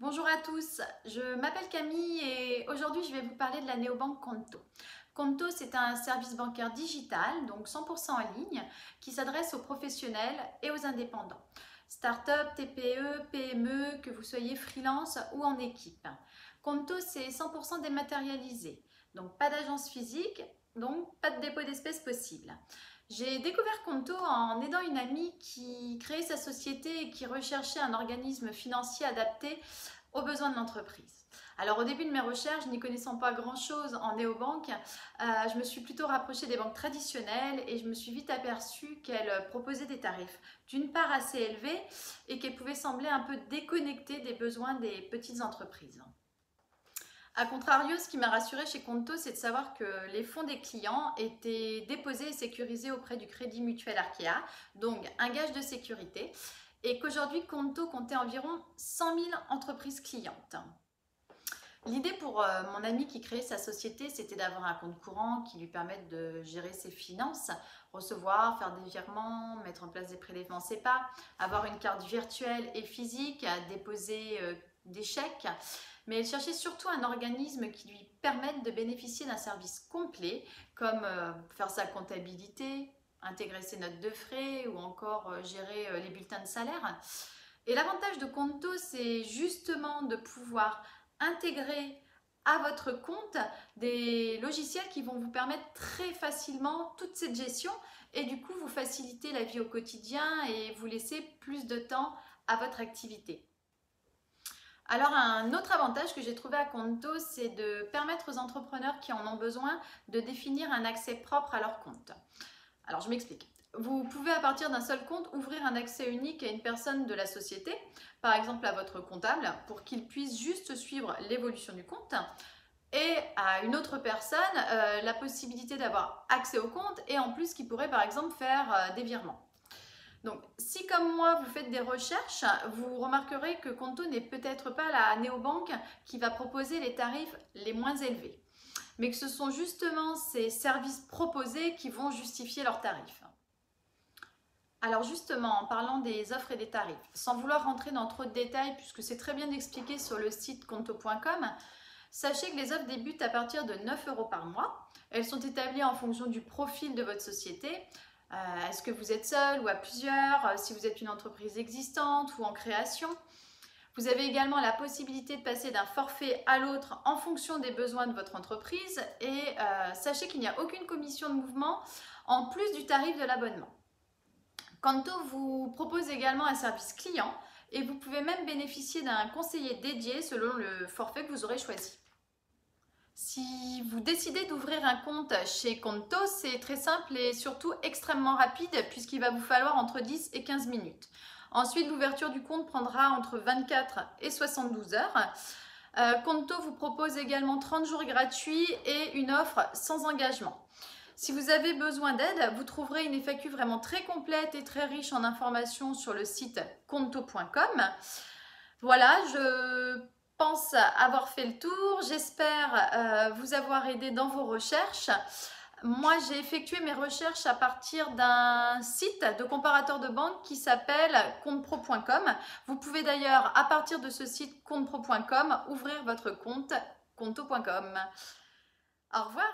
Bonjour à tous, je m'appelle Camille et aujourd'hui je vais vous parler de la néobanque Conto. Conto, c'est un service bancaire digital, donc 100% en ligne, qui s'adresse aux professionnels et aux indépendants. Start-up, TPE, PME, que vous soyez freelance ou en équipe. Conto, c'est 100% dématérialisé, donc pas d'agence physique, donc pas de dépôt d'espèces possible. J'ai découvert Conto en aidant une amie qui créait sa société et qui recherchait un organisme financier adapté aux besoins de l'entreprise. Alors au début de mes recherches, n'y connaissant pas grand-chose en néobanque, je me suis plutôt rapprochée des banques traditionnelles et je me suis vite aperçue qu'elles proposaient des tarifs d'une part assez élevés et qu'elles pouvaient sembler un peu déconnectées des besoins des petites entreprises. A contrario, ce qui m'a rassurée chez Conto, c'est de savoir que les fonds des clients étaient déposés et sécurisés auprès du Crédit Mutuel Arkea, donc un gage de sécurité, et qu'aujourd'hui Conto comptait environ 100 000 entreprises clientes. L'idée pour mon ami qui créait sa société, c'était d'avoir un compte courant qui lui permette de gérer ses finances, recevoir, faire des virements, mettre en place des prélèvements SEPA, avoir une carte virtuelle et physique, déposer des chèques. Mais elle cherchait surtout un organisme qui lui permette de bénéficier d'un service complet, comme faire sa comptabilité, intégrer ses notes de frais ou encore gérer les bulletins de salaire. Et l'avantage de Conto, c'est justement de pouvoir intégrer à votre compte des logiciels qui vont vous permettre très facilement toute cette gestion et du coup vous faciliter la vie au quotidien et vous laisser plus de temps à votre activité. Alors un autre avantage que j'ai trouvé à Conto, c'est de permettre aux entrepreneurs qui en ont besoin de définir un accès propre à leur compte. Alors je m'explique. Vous pouvez à partir d'un seul compte ouvrir un accès unique à une personne de la société, par exemple à votre comptable, pour qu'il puisse juste suivre l'évolution du compte, et à une autre personne la possibilité d'avoir accès au compte et en plus qui pourrait par exemple faire des virements. Donc, si comme moi, vous faites des recherches, vous remarquerez que Conto n'est peut-être pas la néobanque qui va proposer les tarifs les moins élevés, mais que ce sont justement ces services proposés qui vont justifier leurs tarifs. Alors justement, en parlant des offres et des tarifs, sans vouloir rentrer dans trop de détails puisque c'est très bien expliqué sur le site conto.com, sachez que les offres débutent à partir de 9 € par mois. Elles sont établies en fonction du profil de votre société. Est-ce que vous êtes seul ou à plusieurs, si vous êtes une entreprise existante ou en création. Vous avez également la possibilité de passer d'un forfait à l'autre en fonction des besoins de votre entreprise et sachez qu'il n'y a aucune commission de mouvement en plus du tarif de l'abonnement. Conto vous propose également un service client et vous pouvez même bénéficier d'un conseiller dédié selon le forfait que vous aurez choisi. Si vous décidez d'ouvrir un compte chez Conto, c'est très simple et surtout extrêmement rapide puisqu'il va vous falloir entre 10 et 15 minutes. Ensuite, l'ouverture du compte prendra entre 24 et 72 heures. Conto vous propose également 30 jours gratuits et une offre sans engagement. Si vous avez besoin d'aide, vous trouverez une FAQ vraiment très complète et très riche en informations sur le site conto.com. Voilà, je pense avoir fait le tour. J'espère vous avoir aidé dans vos recherches. Moi, j'ai effectué mes recherches à partir d'un site de comparateur de banque qui s'appelle comptepro.com. Vous pouvez d'ailleurs, à partir de ce site comptepro.com, ouvrir votre compte conto.com. Au revoir.